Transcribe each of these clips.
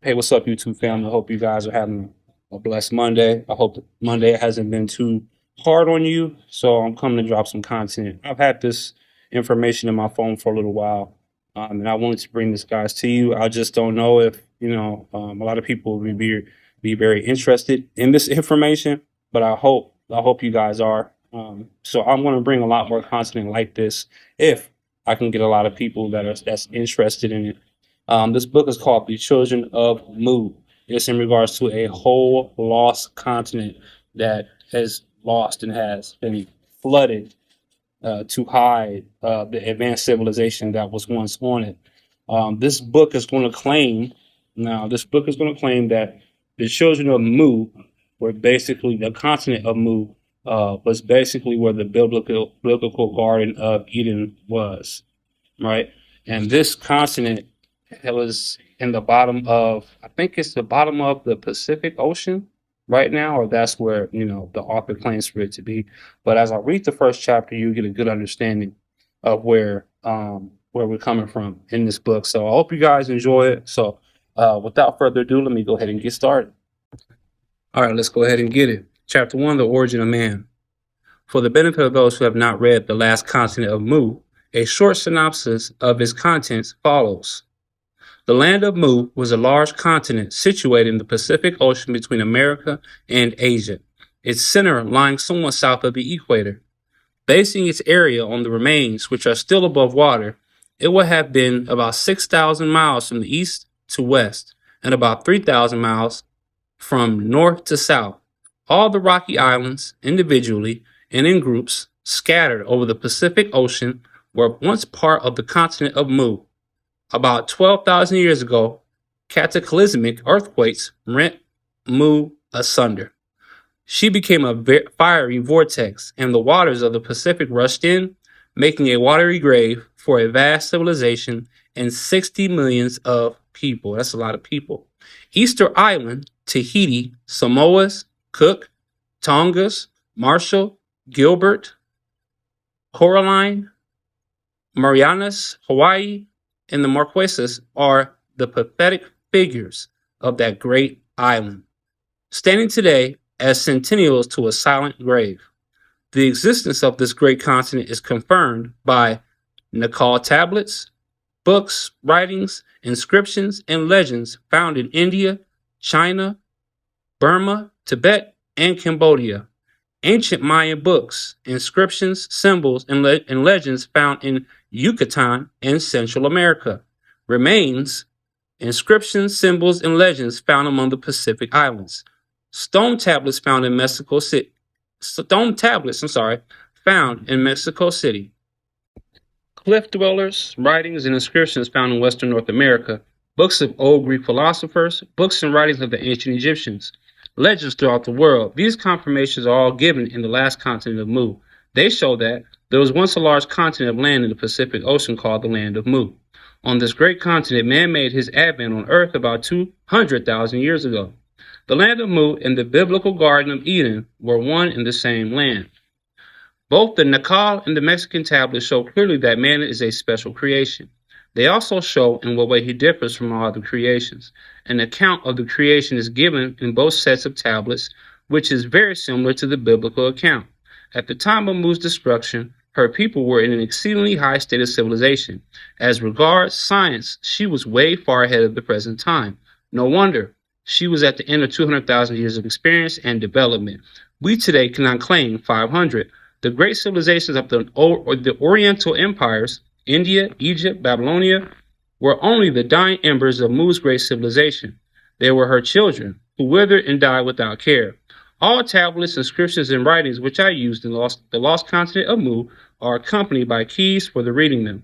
Hey, what's up, YouTube family? I hope you guys are having a blessed Monday. I hope Monday hasn't been too hard on you. So I'm coming to drop some content. I've had this information in my phone for a little while, and I wanted to bring this guys to you. I just don't know if a lot of people will be very interested in this information, but I hope you guys are. So I'm going to bring a lot more content like this if I can get a lot of people that's interested in it. This book is called The Children of Mu. It's in regards to a whole lost continent that has lost and has been flooded to hide the advanced civilization that was once on it. This book is going to claim, this book is going to claim that the children of Mu were basically the continent of Mu, was basically where the biblical Garden of Eden was, right? And this continent, it was in the bottom of, I think it's the bottom of the Pacific Ocean right now, or that's where, the author claims for it to be. But as I read the first chapter, you get a good understanding of where we're coming from in this book. So I hope you guys enjoy it. So without further ado, let me go ahead and get started. All right, let's go ahead and get it. Chapter 1, The Origin of Man. For the benefit of those who have not read The Last Continent of Mu, a short synopsis of its contents follows. The land of Mu was a large continent situated in the Pacific Ocean between America and Asia, its center lying somewhat south of the equator. Basing its area on the remains, which are still above water, it would have been about 6,000 miles from the east to west and about 3,000 miles from north to south. All the rocky islands, individually and in groups, scattered over the Pacific Ocean, were once part of the continent of Mu. About 12,000 years ago, cataclysmic earthquakes rent Mu asunder. She became a fiery vortex, and the waters of the Pacific rushed in, making a watery grave for a vast civilization and 60 millions of people. That's a lot of people. Easter Island, Tahiti, Samoas, Cook, Tongas, Marshall, Gilbert, Coraline, Marianas, Hawaii, and the Marquesas are the pathetic figures of that great island, standing today as sentinels to a silent grave. The existence of this great continent is confirmed by Nakal tablets, books, writings, inscriptions, and legends found in India, China, Burma, Tibet, and Cambodia. Ancient Mayan books, inscriptions, symbols, and legends found in Yucatan and Central America. Remains, inscriptions, symbols, and legends found among the Pacific Islands. Stone tablets found in Mexico City. Found in Mexico City. Cliff dwellers, writings, and inscriptions found in Western North America. Books of old Greek philosophers, books and writings of the ancient Egyptians. Legends throughout the world. These confirmations are all given in the last continent of Mu. They show that there was once a large continent of land in the Pacific Ocean called the land of Mu. On this great continent, man made his advent on Earth about 200,000 years ago. The land of Mu and the biblical Garden of Eden were one and the same land. Both the Nakal and the Mexican tablets show clearly that man is a special creation. They also show in what way he differs from all other creations. An account of the creation is given in both sets of tablets, which is very similar to the biblical account. At the time of Mu's destruction, her people were in an exceedingly high state of civilization. As regards science, she was way far ahead of the present time. No wonder. She was at the end of 200,000 years of experience and development. We today cannot claim 500. The great civilizations of the Oriental empires, India, Egypt, Babylonia, were only the dying embers of Mu's great civilization. They were her children, who withered and died without care. All tablets, inscriptions, and writings which I used in the lost continent of Mu are accompanied by keys for the reading them.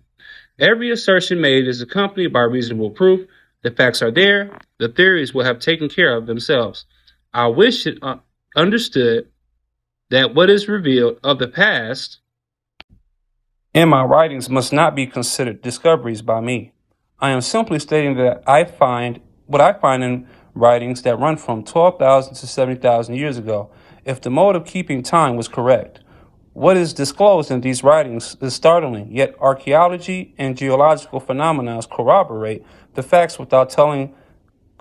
Every assertion made is accompanied by reasonable proof. The facts are there. The theories will have taken care of themselves. I wish it understood that what is revealed of the past in my writings must not be considered discoveries by me. I am simply stating that I find what I find in writings that run from 12,000 to 70,000 years ago, if the mode of keeping time was correct. What is disclosed in these writings is startling, yet archaeology and geological phenomena corroborate the facts without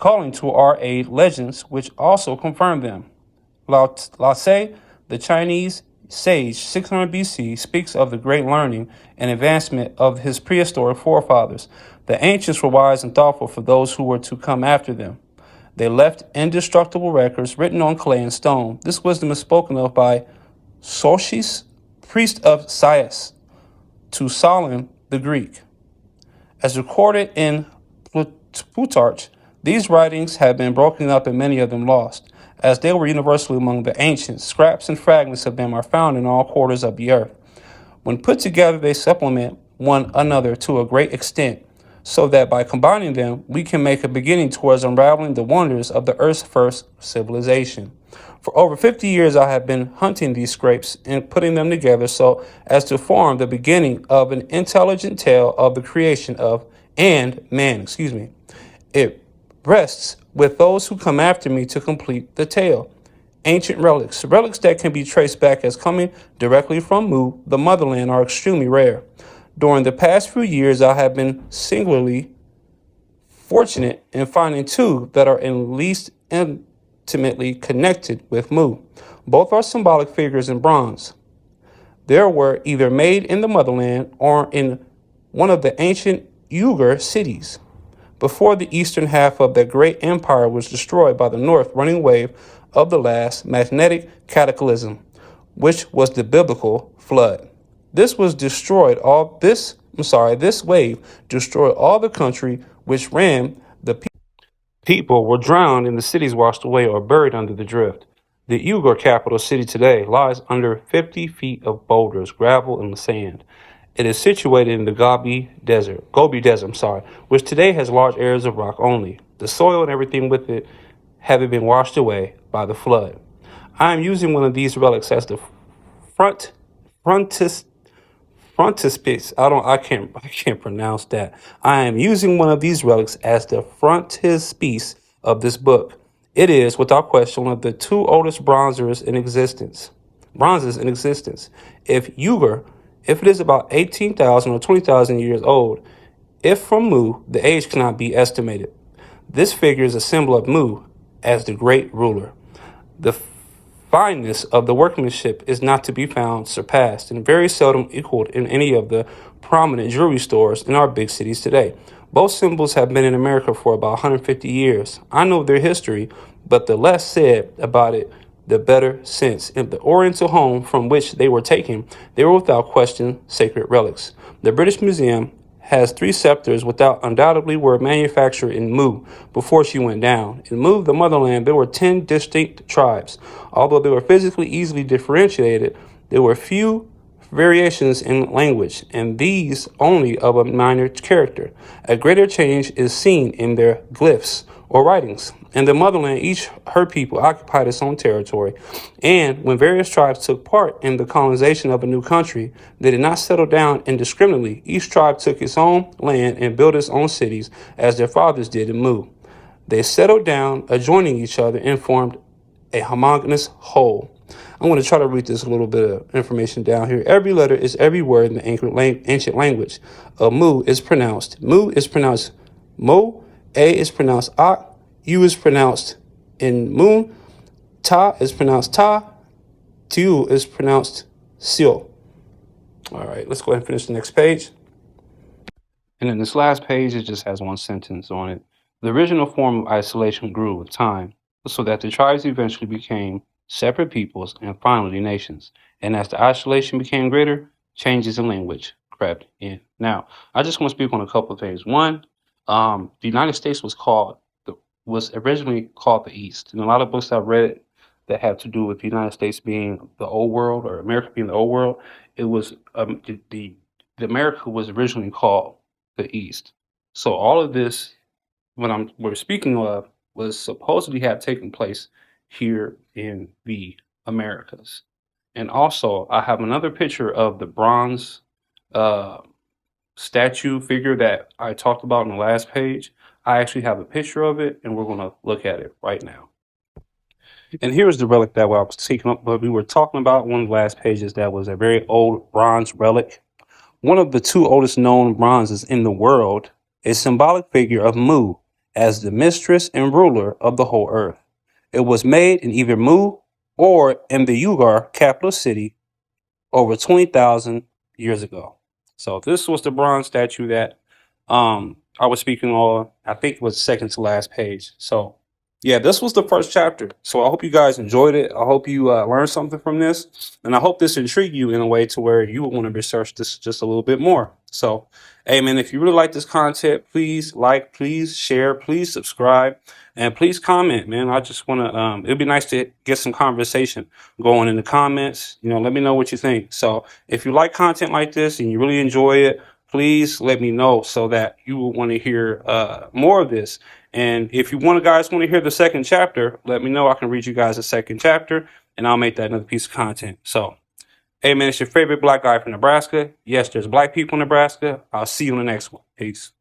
calling to our aid legends which also confirm them. Lao Tse, the Chinese sage 600 BC, speaks of the great learning and advancement of his prehistoric forefathers. The ancients were wise and thoughtful for those who were to come after them. They left indestructible records written on clay and stone. This wisdom is spoken of by Sosis, priest of Sais, to Solon the Greek. As recorded in Plutarch, these writings have been broken up and many of them lost. As they were universally among the ancients, scraps and fragments of them are found in all quarters of the earth. When put together, they supplement one another to a great extent, so that by combining them, we can make a beginning towards unraveling the wonders of the earth's first civilization. For over 50 years, I have been hunting these scrapes and putting them together so as to form the beginning of an intelligent tale of the creation of man. It rests with those who come after me to complete the tale. Ancient relics. Relics that can be traced back as coming directly from Mu, the motherland, are extremely rare. During the past few years, I have been singularly fortunate in finding two that are at least intimately connected with Mu. Both are symbolic figures in bronze. They were either made in the motherland or in one of the ancient Uyghur cities, before the eastern half of that great empire was destroyed by the north running wave of the last magnetic cataclysm, which was the biblical flood. This wave destroyed all the country which ran. The people were drowned and the cities washed away or buried under the drift. The Uyghur capital city today lies under 50 feet of boulders, gravel, and sand. It is situated in the Gobi Desert, which today has large areas of rock only. The soil and everything with it having been washed away by the flood. I am using one of these relics as the frontispiece. I can't pronounce that. I am using one of these relics as the frontispiece of this book. It is, without question, one of the two oldest bronzes in existence. If it is about 18,000 or 20,000 years old, if from Mu, the age cannot be estimated. This figure is a symbol of Mu as the great ruler. The fineness of the workmanship is not to be found surpassed and very seldom equaled in any of the prominent jewelry stores in our big cities today. Both symbols have been in America for about 150 years. I know their history, but the less said about it, the better, since in the Oriental home from which they were taken, they were without question sacred relics. The British Museum has three scepters without undoubtedly were manufactured in Mu before she went down. In Mu, the motherland, there were 10 distinct tribes. Although they were physically easily differentiated, there were few variations in language, and these only of a minor character. A greater change is seen in their glyphs or writings. In the motherland, each her people occupied its own territory, and when various tribes took part in the colonization of a new country, they did not settle down indiscriminately. Each tribe took its own land and built its own cities, as their fathers did in Mu. They settled down, adjoining each other, and formed a homogeneous whole. I'm going to try to read this little bit of information down here. Every letter is every word in the ancient language of Mu is pronounced. Mu is pronounced Mo, A is pronounced Ak, U is pronounced in Moon, Ta is pronounced Ta, Tu is pronounced Sio. All right, let's go ahead and finish the next page. And then this last page, it just has one sentence on it. The original form of isolation grew with time, so that the tribes eventually became separate peoples and finally nations. And as the isolation became greater, changes in language crept in. Now, I just want to speak on a couple of things. One, the United States was originally called the East. And a lot of books I've read that have to do with the United States being the old world or America being the old world, it was the America was originally called the East. So all of this, we're speaking of, was supposedly have taken place here in the Americas. And also, I have another picture of the bronze uh, statue figure that I talked about on the last page. I actually have a picture of it, and we're going to look at it right now. And here's the relic that I was taking up, but we were talking about one of the last pages that was a very old bronze relic. One of the two oldest known bronzes in the world, a symbolic figure of Mu, as the mistress and ruler of the whole earth. It was made in either Mu or in the Ugar capital city over 20,000 years ago. So this was the bronze statue that I was speaking on. I think it was second to last page. So yeah, this was the first chapter. So I hope you guys enjoyed it. I hope you learned something from this, and I hope this intrigued you in a way to where you would want to research this just a little bit more. So, hey man, if you really like this content, please like, please share, please subscribe, and please comment, man. I just want to. It'd be nice to get some conversation going in the comments. Let me know what you think. So, if you like content like this and you really enjoy it, please let me know so that you will want to hear more of this. And if you guys want to hear the second chapter, let me know. I can read you guys the second chapter, and I'll make that another piece of content. So, hey man, it's your favorite black guy from Nebraska. Yes, there's black people in Nebraska. I'll see you in the next one. Peace.